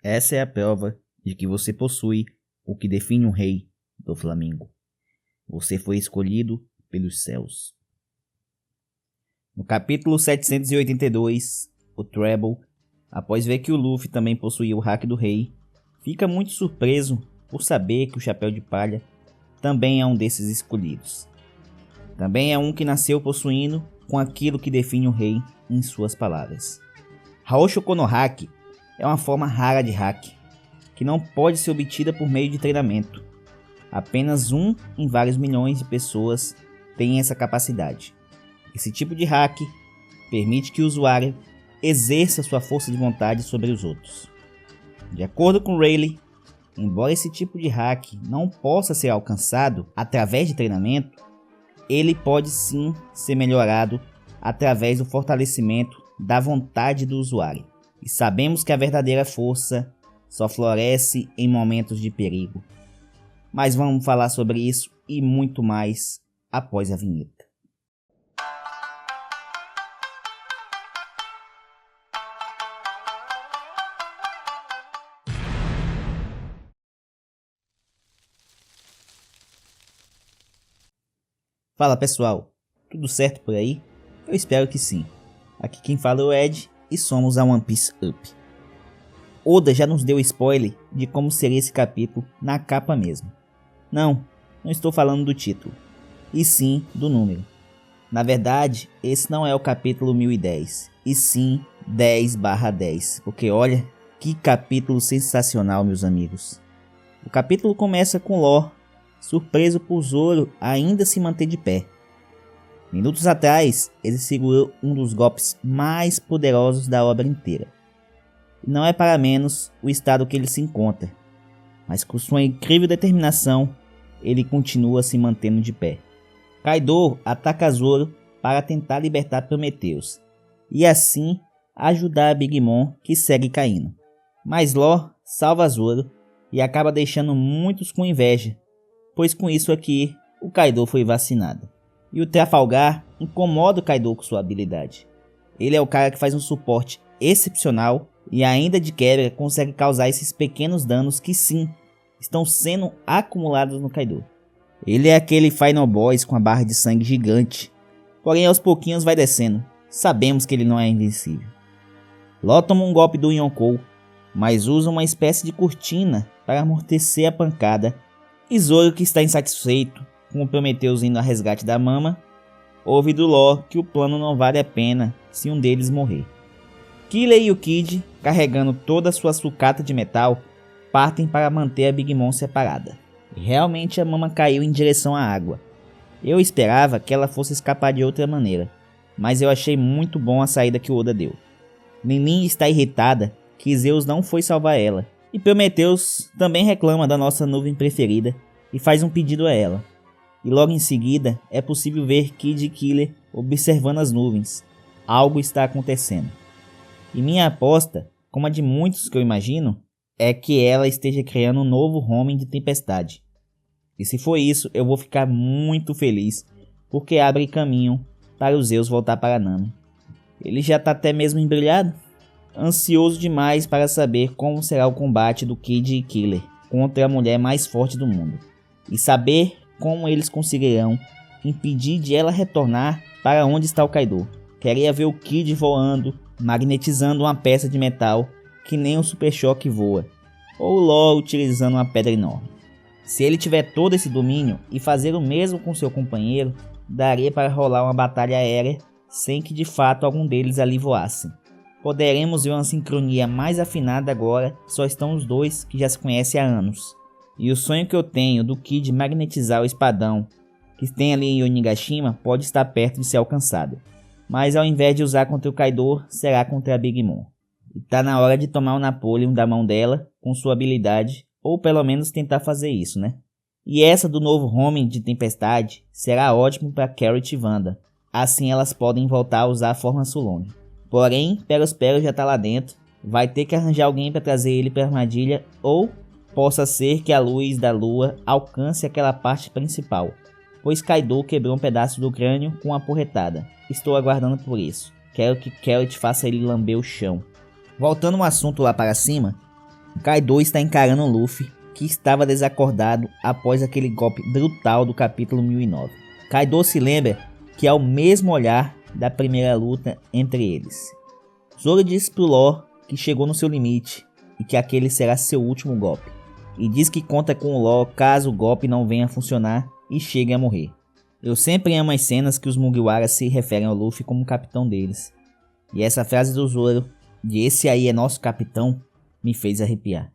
Essa é a prova de que você possui o que define um rei do Flamengo. Você foi escolhido pelos céus. No capítulo 782, o Treble, após ver que o Luffy também possuía o hack do rei, fica muito surpreso por saber que o Chapéu de Palha também é um desses escolhidos. Também é um que nasceu possuindo com aquilo que define o rei em suas palavras. Haoshoku no Haki é uma forma rara de hack, que não pode ser obtida por meio de treinamento. Apenas um em vários milhões de pessoas tem essa capacidade. Esse tipo de hack permite que o usuário exerça sua força de vontade sobre os outros. De acordo com Rayleigh, embora esse tipo de hack não possa ser alcançado através de treinamento, ele pode sim ser melhorado através do fortalecimento da vontade do usuário. E sabemos que a verdadeira força só floresce em momentos de perigo. Mas vamos falar sobre isso e muito mais após a vinheta. Fala pessoal, tudo certo por aí? Eu espero que sim. Aqui quem fala é o Ed e somos a One Piece Up. Oda já nos deu spoiler de como seria esse capítulo na capa mesmo. Não estou falando do título, e sim do número. Na verdade, esse não é o capítulo 1010, e sim 10/10, porque olha que capítulo sensacional, meus amigos. O capítulo começa com Law surpreso por Zoro ainda se manter de pé. Minutos atrás, ele segurou um dos golpes mais poderosos da obra inteira. E não é para menos o estado que ele se encontra, mas com sua incrível determinação, ele continua se mantendo de pé. Kaido ataca Zoro para tentar libertar Prometheus, e assim ajudar a Big Mom que segue caindo. Mas Law salva Zoro e acaba deixando muitos com inveja, pois com isso aqui o Kaido foi vacinado. E o Trafalgar incomoda o Kaido com sua habilidade. Ele é o cara que faz um suporte excepcional e ainda de quebra consegue causar esses pequenos danos que sim, estão sendo acumulados no Kaido. Ele é aquele Final Boss com a barra de sangue gigante, porém aos pouquinhos vai descendo, sabemos que ele não é invencível. Law toma um golpe do Yonkou, mas usa uma espécie de cortina para amortecer a pancada. E Zoro, que está insatisfeito com o Prometheus indo a resgate da Mama, ouve do Law que o plano não vale a pena se um deles morrer. Killer e o Kid, carregando toda a sua sucata de metal, partem para manter a Big Mom separada. E realmente a Mama caiu em direção à água. Eu esperava que ela fosse escapar de outra maneira, mas eu achei muito bom a saída que o Oda deu. Lin está irritada que Zeus não foi salvar ela. E Prometheus também reclama da nossa nuvem preferida e faz um pedido a ela. E logo em seguida é possível ver Kid e Killer observando as nuvens. Algo está acontecendo. E minha aposta, como a de muitos que eu imagino, é que ela esteja criando um novo homem de tempestade. E se for isso, eu vou ficar muito feliz, porque abre caminho para o Zeus voltar para Nami. Ele já está até mesmo embrulhado. Ansioso demais para saber como será o combate do Kid e Killer contra a mulher mais forte do mundo. E saber como eles conseguirão impedir de ela retornar para onde está o Kaido. Queria ver o Kid voando, magnetizando uma peça de metal que nem o Super Choque voa. Ou o Law utilizando uma pedra enorme. Se ele tiver todo esse domínio e fazer o mesmo com seu companheiro, daria para rolar uma batalha aérea sem que de fato algum deles ali voasse. Poderemos ver uma sincronia mais afinada agora, só estão os dois que já se conhecem há anos. E o sonho que eu tenho do Kid magnetizar o espadão que tem ali em Onigashima pode estar perto de ser alcançado. Mas ao invés de usar contra o Kaido, será contra a Big Mom. E tá na hora de tomar o Napoleon da mão dela com sua habilidade, ou pelo menos tentar fazer isso, né? E essa do novo Homem de Tempestade será ótimo para Carrot e Wanda, assim elas podem voltar a usar a forma Sulong. Porém, Perospero já tá lá dentro, vai ter que arranjar alguém para trazer ele para a armadilha, ou possa ser que a luz da lua alcance aquela parte principal, pois Kaido quebrou um pedaço do crânio com uma porretada. Estou aguardando por isso, quero que Carrot faça ele lamber o chão. Voltando ao assunto lá para cima, Kaido está encarando o Luffy, que estava desacordado após aquele golpe brutal do capítulo 1009. Kaido se lembra que é o mesmo olhar da primeira luta entre eles. Zoro diz pro Law que chegou no seu limite e que aquele será seu último golpe. E diz que conta com o Law caso o golpe não venha a funcionar e chegue a morrer. Eu sempre amo as cenas que os Mugiwara se referem ao Luffy como capitão deles. E essa frase do Zoro, de esse aí é nosso capitão, me fez arrepiar.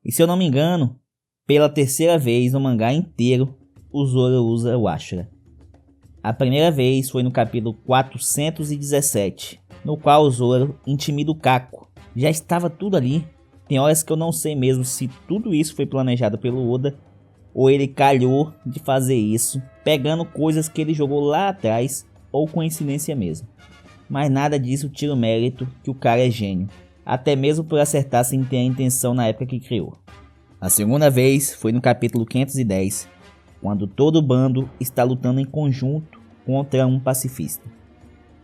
E se eu não me engano, pela terceira vez no mangá inteiro, o Zoro usa o Ashura. A primeira vez foi no capítulo 417, no qual o Zoro intimida o Kako. Já estava tudo ali. Tem horas que eu não sei mesmo se tudo isso foi planejado pelo Oda ou ele calhou de fazer isso, pegando coisas que ele jogou lá atrás ou coincidência mesmo. Mas nada disso tira o mérito que o cara é gênio, até mesmo por acertar sem ter a intenção na época que criou. A segunda vez foi no capítulo 510, quando todo o bando está lutando em conjunto contra um pacifista.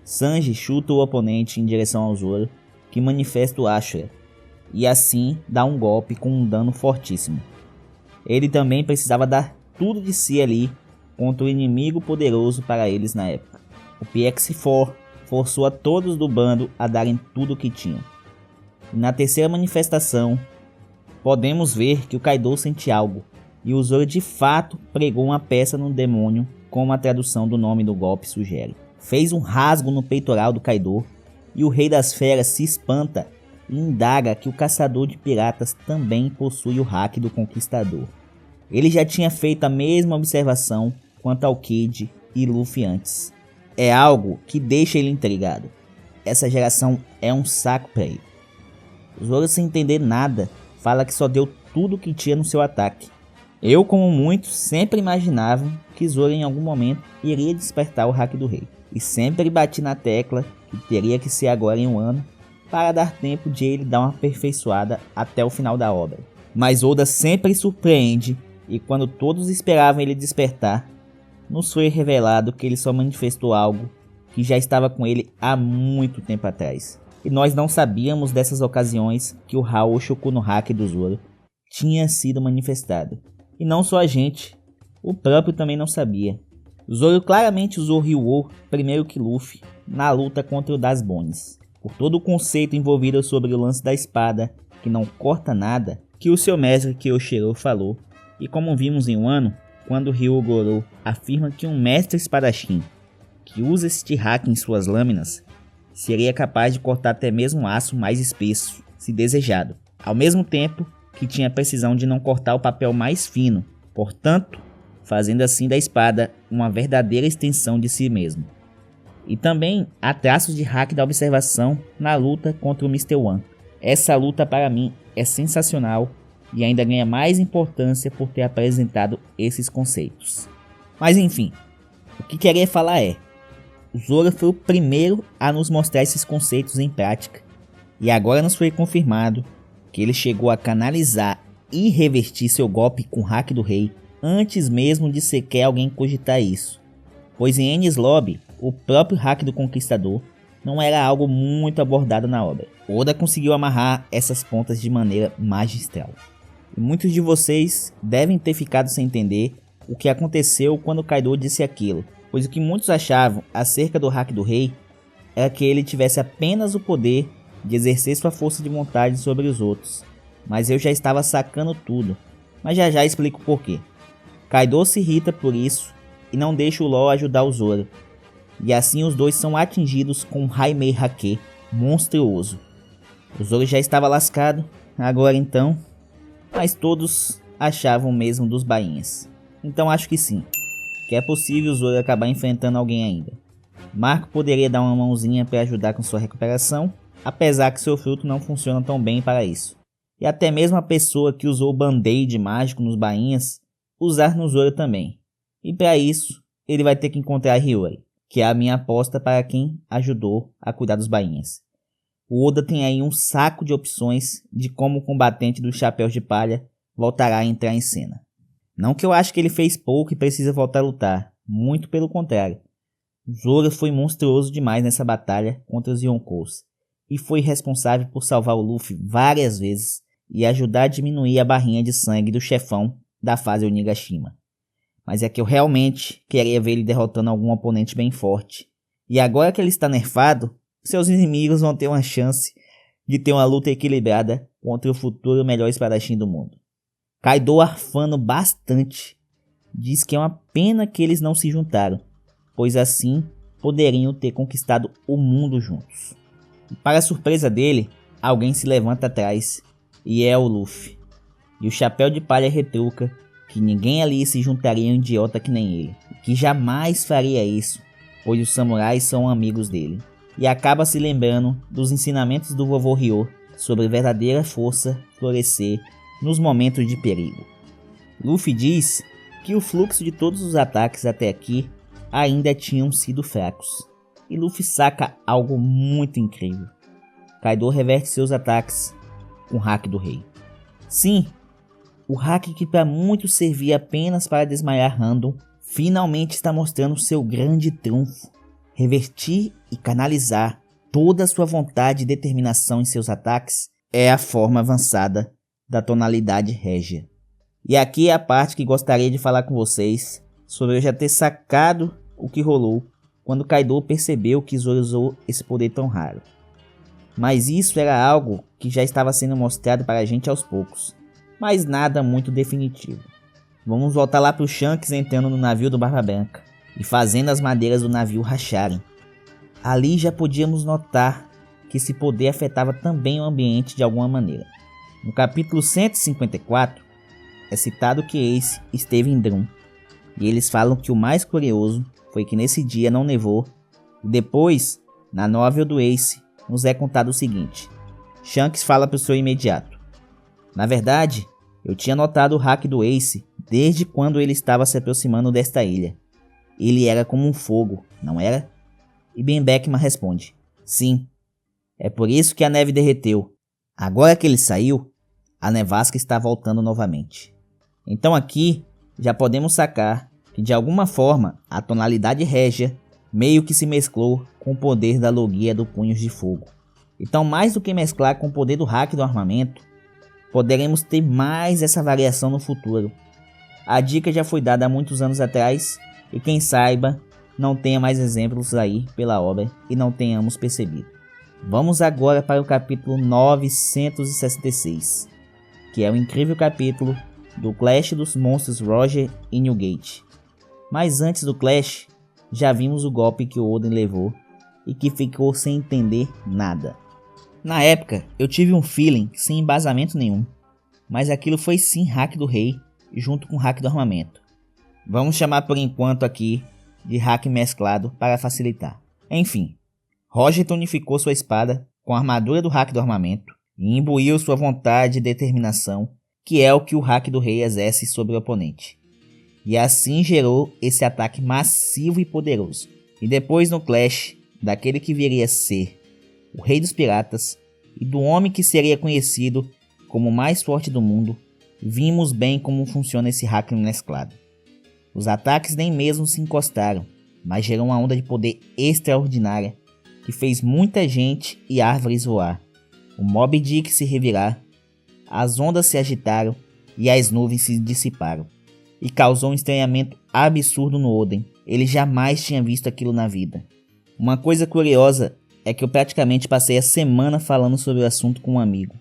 Sanji chuta o oponente em direção ao Zoro, que manifesta o Ashura, e assim dá um golpe com um dano fortíssimo. Ele também precisava dar tudo de si ali contra o inimigo poderoso para eles na época. O PX-4 forçou a todos do bando a darem tudo o que tinham. E na terceira manifestação, podemos ver que o Kaido sente algo, e o Zoro de fato pregou uma peça no demônio, como a tradução do nome do golpe sugere. Fez um rasgo no peitoral do Kaido, e o Rei das Feras se espanta e indaga que o caçador de piratas também possui o hack do Conquistador. Ele já tinha feito a mesma observação quanto ao Kid e Luffy antes. É algo que deixa ele intrigado. Essa geração é um saco para ele. Zoro, sem entender nada, fala que só deu tudo o que tinha no seu ataque. Eu, como muitos, sempre imaginava que Zoro em algum momento iria despertar o hack do rei. E sempre bati na tecla que teria que ser agora em um ano, para dar tempo de ele dar uma aperfeiçoada até o final da obra. Mas Oda sempre surpreende, e quando todos esperavam ele despertar, nos foi revelado que ele só manifestou algo que já estava com ele há muito tempo atrás. E nós não sabíamos dessas ocasiões que o Haoshoku no hack do Zoro tinha sido manifestado. E não só a gente, o próprio também não sabia. Zoro claramente usou Ryuo primeiro que Luffy na luta contra o Das Bones. Por todo o conceito envolvido sobre o lance da espada, que não corta nada, que o seu mestre Kyoshiro falou, e como vimos em Wano, quando Ryugoro afirma que um mestre espadachim que usa este hack em suas lâminas seria capaz de cortar até mesmo um aço mais espesso, se desejado, ao mesmo tempo que tinha a precisão de não cortar o papel mais fino, portanto, fazendo assim da espada uma verdadeira extensão de si mesmo. E também há traços de hack da observação na luta contra o Mr. One. Essa luta para mim é sensacional e ainda ganha mais importância por ter apresentado esses conceitos. Mas enfim, o que queria falar é, o Zoro foi o primeiro a nos mostrar esses conceitos em prática, e agora nos foi confirmado que ele chegou a canalizar e revertir seu golpe com o hack do rei antes mesmo de sequer alguém cogitar isso, pois em Enies Lobby, o próprio hack do Conquistador não era algo muito abordado na obra. Oda conseguiu amarrar essas pontas de maneira magistral. E muitos de vocês devem ter ficado sem entender o que aconteceu quando Kaido disse aquilo, pois o que muitos achavam acerca do hack do rei era que ele tivesse apenas o poder de exercer sua força de vontade sobre os outros, mas eu já estava sacando tudo, mas já explico por quê. Kaido se irrita por isso e não deixa o Law ajudar o Zoro, e assim os dois são atingidos com um Haimei Hake monstruoso. O Zoro já estava lascado, agora então, mas todos achavam mesmo dos bainhas. Então acho que sim, que é possível o Zoro acabar enfrentando alguém ainda. Marco poderia dar uma mãozinha para ajudar com sua recuperação, apesar que seu fruto não funciona tão bem para isso. E até mesmo a pessoa que usou o band-aid mágico nos bainhas, usar no Zoro também. E para isso, ele vai ter que encontrar a Hiyori, que é a minha aposta para quem ajudou a cuidar dos bainhas. O Oda tem aí um saco de opções de como o combatente dos chapéus de palha voltará a entrar em cena. Não que eu acho que ele fez pouco e precisa voltar a lutar, muito pelo contrário. Zoro foi monstruoso demais nessa batalha contra os Yonkous, e foi responsável por salvar o Luffy várias vezes e ajudar a diminuir a barrinha de sangue do chefão da fase Onigashima. Mas é que eu realmente queria ver ele derrotando algum oponente bem forte. E agora que ele está nerfado, seus inimigos vão ter uma chance de ter uma luta equilibrada contra o futuro melhor espadachim do mundo. Kaido, arfando bastante, diz que é uma pena que eles não se juntaram, pois assim poderiam ter conquistado o mundo juntos. E para a surpresa dele, alguém se levanta atrás e é o Luffy. E o Chapéu de Palha retruca que ninguém ali se juntaria a um idiota que nem ele, que jamais faria isso, pois os samurais são amigos dele. E acaba se lembrando dos ensinamentos do vovô Ryo sobre verdadeira força florescer nos momentos de perigo. Luffy diz que o fluxo de todos os ataques até aqui ainda tinham sido fracos, e Luffy saca algo muito incrível. Kaido reverte seus ataques com o hack do rei. Sim, o hack que para muitos servia apenas para desmaiar Random, finalmente está mostrando seu grande trunfo. Revertir e canalizar toda a sua vontade e determinação em seus ataques é a forma avançada da tonalidade régia. E aqui é a parte que gostaria de falar com vocês sobre eu já ter sacado o que rolou quando Kaido percebeu que Zoro usou esse poder tão raro. Mas isso era algo que já estava sendo mostrado para a gente aos poucos, mas nada muito definitivo. Vamos voltar lá para o Shanks entrando no navio do Barba Branca e fazendo as madeiras do navio racharem. Ali já podíamos notar que esse poder afetava também o ambiente de alguma maneira. No capítulo 154, é citado que Ace esteve em Drum, e eles falam que o mais curioso foi que nesse dia não nevou, e depois, na novel do Ace, nos é contado o seguinte: Shanks fala para o seu imediato: na verdade, eu tinha notado o hack do Ace desde quando ele estava se aproximando desta ilha. Ele era como um fogo, não era? E Ben Beckman responde: sim, é por isso que a neve derreteu. Agora que ele saiu, a nevasca está voltando novamente. Então aqui já podemos sacar que de alguma forma a tonalidade régia meio que se mesclou com o poder da logia do Punhos de Fogo. Então, mais do que mesclar com o poder do hack do armamento, poderemos ter mais essa variação no futuro. A dica já foi dada há muitos anos atrás, e quem saiba não tenha mais exemplos aí pela obra e não tenhamos percebido. Vamos agora para o capítulo 966, que é o incrível capítulo do Clash dos monstros Roger e Newgate. Mas antes do Clash, já vimos o golpe que o Oden levou e que ficou sem entender nada. Na época, eu tive um feeling sem embasamento nenhum, mas aquilo foi sim hack do rei junto com hack do armamento. Vamos chamar por enquanto aqui de hack mesclado para facilitar. Enfim, Roger tonificou sua espada com a armadura do hack do armamento e imbuiu sua vontade e determinação, que é o que o hack do rei exerce sobre o oponente. E assim gerou esse ataque massivo e poderoso. E depois no Clash, daquele que viria a ser o rei dos piratas e do homem que seria conhecido como o mais forte do mundo, vimos bem como funciona esse hack mesclado. Os ataques nem mesmo se encostaram, mas gerou uma onda de poder extraordinária que fez muita gente e árvores voar, o Moby Dick se revirar, as ondas se agitaram e as nuvens se dissiparam, e causou um estranhamento absurdo no Oden. Ele jamais tinha visto aquilo na vida. Uma coisa curiosa é que eu praticamente passei a semana falando sobre o assunto com um amigo.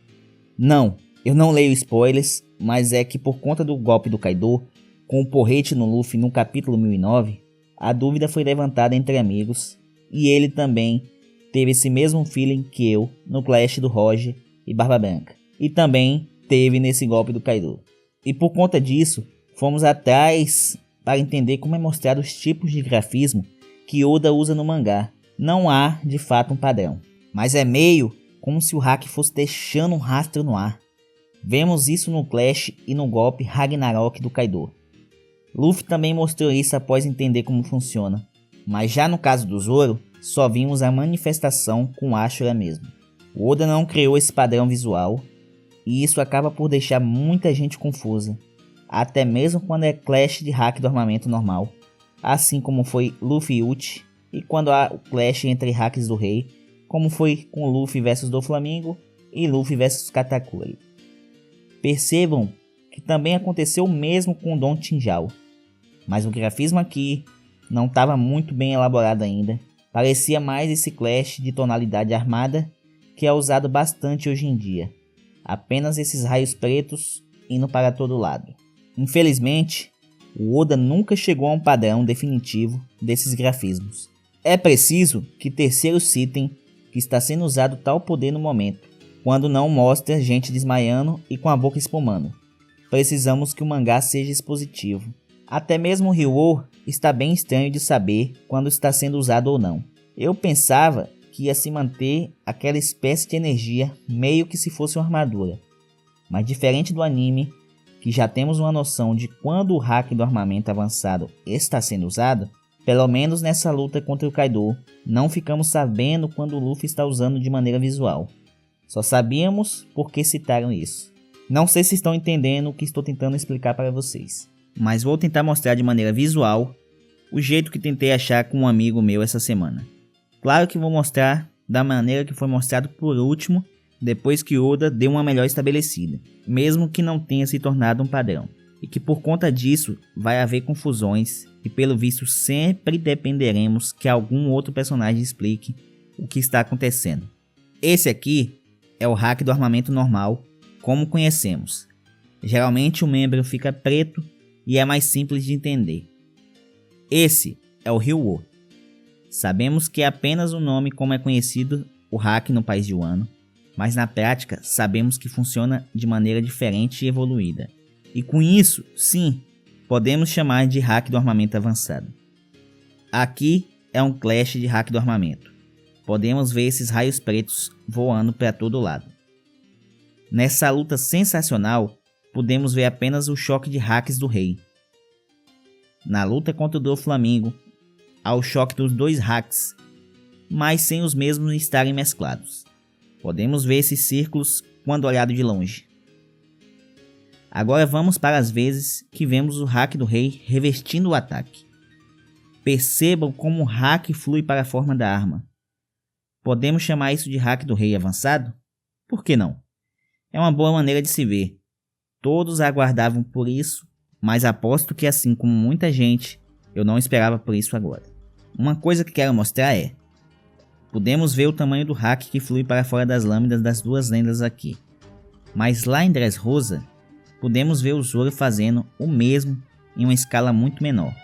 Não, eu não leio spoilers, mas é que por conta do golpe do Kaido, com o porrete no Luffy no capítulo 1009, a dúvida foi levantada entre amigos, e ele também teve esse mesmo feeling que eu no Clash do Roger e Barba Branca, e também teve nesse golpe do Kaido. E por conta disso, fomos atrás para entender como é mostrado os tipos de grafismo que Oda usa no mangá. Não há de fato um padrão, mas é meio como se o hack fosse deixando um rastro no ar. Vemos isso no Clash e no golpe Ragnarok do Kaido. Luffy também mostrou isso após entender como funciona, mas já no caso do Zoro, só vimos a manifestação com Ashura mesmo. O Oda não criou esse padrão visual, e isso acaba por deixar muita gente confusa, até mesmo quando é Clash de hack do armamento normal, assim como foi Luffy e Uchi, e quando há o Clash entre hacks do rei, como foi com Luffy vs do Flamingo e Luffy vs Katakuri. Percebam que também aconteceu o mesmo com o Don Tinjao, mas o grafismo aqui não estava muito bem elaborado ainda. Parecia mais esse clash de tonalidade armada que é usado bastante hoje em dia. Apenas esses raios pretos indo para todo lado. Infelizmente, o Oda nunca chegou a um padrão definitivo desses grafismos. É preciso que terceiros citem que está sendo usado tal poder no momento, quando não mostra gente desmaiando e com a boca espumando. Precisamos que o mangá seja expositivo. Até mesmo o Ryuo está bem estranho de saber quando está sendo usado ou não. Eu pensava que ia se manter aquela espécie de energia meio que se fosse uma armadura. Mas diferente do anime, que já temos uma noção de quando o hack do armamento avançado está sendo usado, pelo menos nessa luta contra o Kaido, não ficamos sabendo quando o Luffy está usando de maneira visual. Só sabíamos porque citaram isso. Não sei se estão entendendo o que estou tentando explicar para vocês, mas vou tentar mostrar de maneira visual o jeito que tentei achar com um amigo meu essa semana. Claro que vou mostrar da maneira que foi mostrado por último, depois que Oda deu uma melhor estabelecida, mesmo que não tenha se tornado um padrão, e que por conta disso vai haver confusões e pelo visto sempre dependeremos que algum outro personagem explique o que está acontecendo. Esse aqui é o hack do armamento normal, como conhecemos. Geralmente o membro fica preto e é mais simples de entender. Esse é o Ryuo. Sabemos que é apenas o nome como é conhecido o hack no país de Wano, mas na prática sabemos que funciona de maneira diferente e evoluída. E com isso, sim, podemos chamar de hack do armamento avançado. Aqui é um clash de hack do armamento. Podemos ver esses raios pretos voando para todo lado. Nessa luta sensacional, podemos ver apenas o choque de hacks do rei. Na luta contra o Doflamingo, há o choque dos dois hacks, mas sem os mesmos estarem mesclados. Podemos ver esses círculos quando olhado de longe. Agora vamos para as vezes que vemos o hack do rei revestindo o ataque. Percebam como o hack flui para a forma da arma. Podemos chamar isso de hack do rei avançado? Por que não? É uma boa maneira de se ver. Todos aguardavam por isso, mas aposto que assim como muita gente, eu não esperava por isso agora. Uma coisa que quero mostrar é: podemos ver o tamanho do hack que flui para fora das lâminas das duas lendas aqui. Mas lá em Dressrosa, podemos ver o Zoro fazendo o mesmo em uma escala muito menor.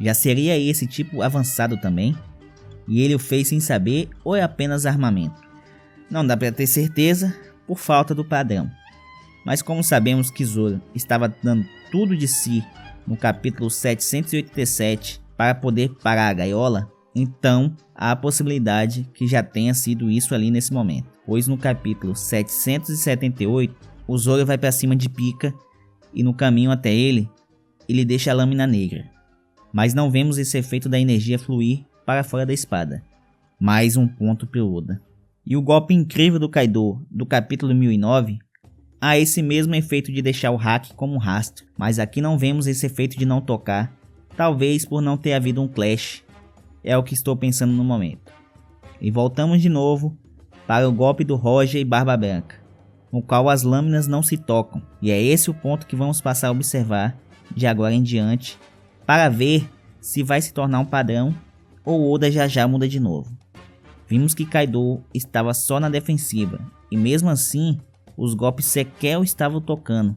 Já seria esse tipo avançado também? E ele o fez sem saber ou é apenas armamento? Não dá para ter certeza por falta do padrão. Mas como sabemos que Zoro estava dando tudo de si no capítulo 787 para poder parar a gaiola, então há a possibilidade que já tenha sido isso ali nesse momento. Pois no capítulo 778, o Zoro vai para cima de Pika e no caminho até ele deixa a lâmina negra. Mas não vemos esse efeito da energia fluir para fora da espada. Mais um ponto para o Oda. E o golpe incrível do Kaido do capítulo 1009 há esse mesmo efeito de deixar o hack como um rastro, mas aqui não vemos esse efeito de não tocar, talvez por não ter havido um clash, é o que estou pensando no momento. E voltamos de novo para o golpe do Roger e Barba Branca, no qual as lâminas não se tocam, e é esse o ponto que vamos passar a observar de agora em diante, para ver se vai se tornar um padrão ou Oda já muda de novo. Vimos que Kaido estava só na defensiva, e mesmo assim, os golpes sequer o estavam tocando.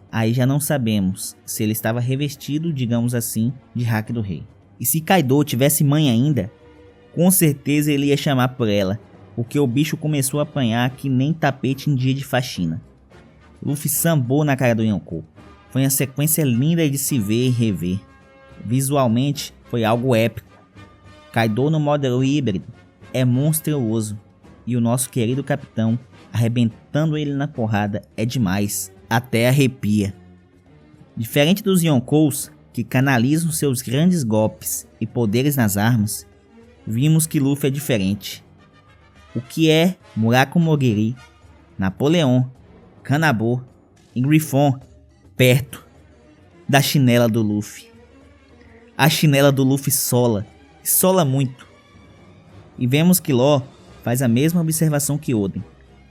Aí já não sabemos se ele estava revestido, digamos assim, de hack do rei. E se Kaido tivesse mãe ainda, com certeza ele ia chamar por ela, porque o bicho começou a apanhar que nem tapete em dia de faxina. Luffy sambou na cara do Yonkou. Foi uma sequência linda de se ver e rever. Visualmente foi algo épico. Kaido no modo híbrido é monstruoso, e o nosso querido capitão arrebentando ele na porrada é demais, até arrepia. Diferente dos Yonkous, que canalizam seus grandes golpes e poderes nas armas, vimos que Luffy é diferente. O que é Muraku Mogiri, Napoleão, Kanabo e Griffon perto da chinela do Luffy. A chinela do Luffy sola muito. E vemos que Law faz a mesma observação que Oden,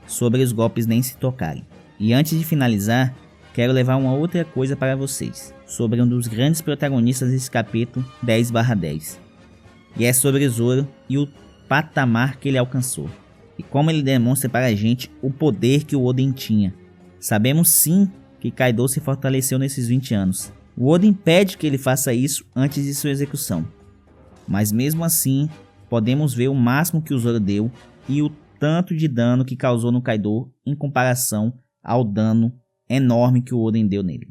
sobre os golpes nem se tocarem. E antes de finalizar, quero levar uma outra coisa para vocês, sobre um dos grandes protagonistas desse capítulo 10/10. E é sobre Zoro e o patamar que ele alcançou. E como ele demonstra para a gente o poder que o Oden tinha. Sabemos sim que Kaido se fortaleceu nesses 20 anos. O Oden pede que ele faça isso antes de sua execução. Mas mesmo assim, podemos ver o máximo que o Zoro deu e o tanto de dano que causou no Kaido em comparação ao dano enorme que o Oden deu nele.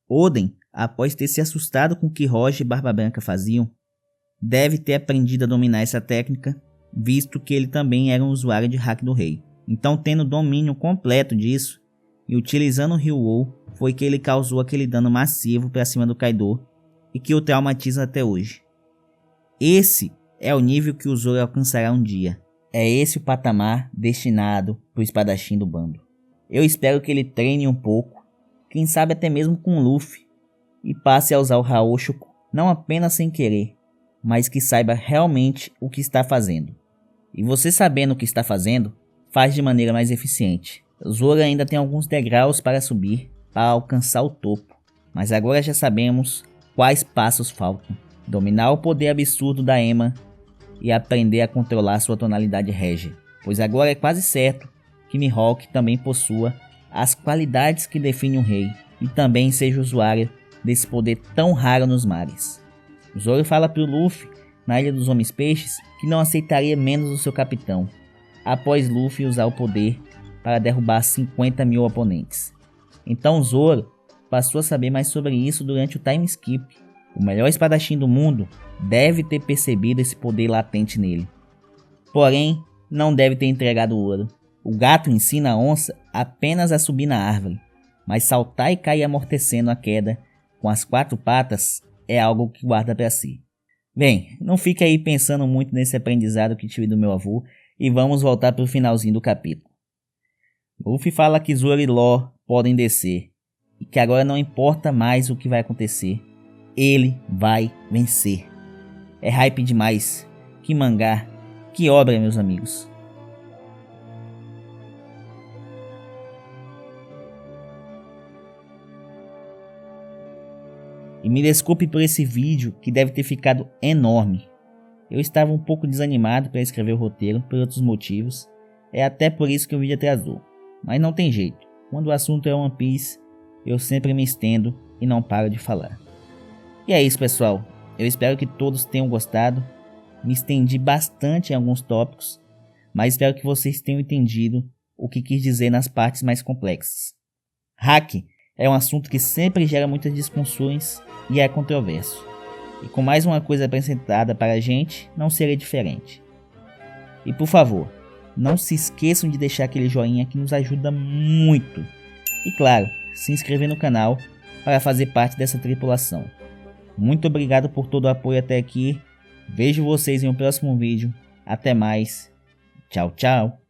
Oden, após ter se assustado com o que Roger e Barba Branca faziam, deve ter aprendido a dominar essa técnica, visto que ele também era um usuário de Haki do Rei. Então, tendo domínio completo disso e utilizando o Ryuou, foi que ele causou aquele dano massivo para cima do Kaido e que o traumatiza até hoje. Esse é o nível que o Zoro alcançará um dia. É esse o patamar destinado para o espadachim do bando. Eu espero que ele treine um pouco, quem sabe até mesmo com o Luffy, e passe a usar o Haoshoku não apenas sem querer, mas que saiba realmente o que está fazendo. E você sabendo o que está fazendo, faz de maneira mais eficiente. Zoro ainda tem alguns degraus para subir para alcançar o topo, mas agora já sabemos quais passos faltam. Dominar o poder absurdo da Ema e aprender a controlar sua tonalidade régia, pois agora é quase certo que Mihawk também possua as qualidades que definem um rei e também seja usuário desse poder tão raro nos mares. Zoro fala para o Luffy, na Ilha dos Homens Peixes, que não aceitaria menos do seu capitão, após Luffy usar o poder para derrubar 50 mil oponentes. Então Zoro passou a saber mais sobre isso durante o time skip. O melhor espadachim do mundo deve ter percebido esse poder latente nele. Porém, não deve ter entregado o ouro. O gato ensina a onça apenas a subir na árvore, mas saltar e cair amortecendo a queda com as 4 patas é algo que guarda para si. Bem, não fique aí pensando muito nesse aprendizado que tive do meu avô e vamos voltar para o finalzinho do capítulo. Luffy fala que Zoro e Law podem descer e que agora não importa mais o que vai acontecer, ele vai vencer. É hype demais, que mangá, que obra, meus amigos. E me desculpe por esse vídeo que deve ter ficado enorme. Eu estava um pouco desanimado para escrever o roteiro por outros motivos. É até por isso que o vídeo atrasou. Mas não tem jeito. Quando o assunto é One Piece, eu sempre me estendo e não paro de falar. E é isso, pessoal. Eu espero que todos tenham gostado. Me estendi bastante em alguns tópicos, mas espero que vocês tenham entendido o que quis dizer nas partes mais complexas. Haki é um assunto que sempre gera muitas discussões e é controverso. E com mais uma coisa apresentada para a gente, não seria diferente. E por favor, não se esqueçam de deixar aquele joinha que nos ajuda muito. E claro, se inscrever no canal para fazer parte dessa tripulação. Muito obrigado por todo o apoio até aqui. Vejo vocês em um próximo vídeo. Até mais. Tchau, tchau.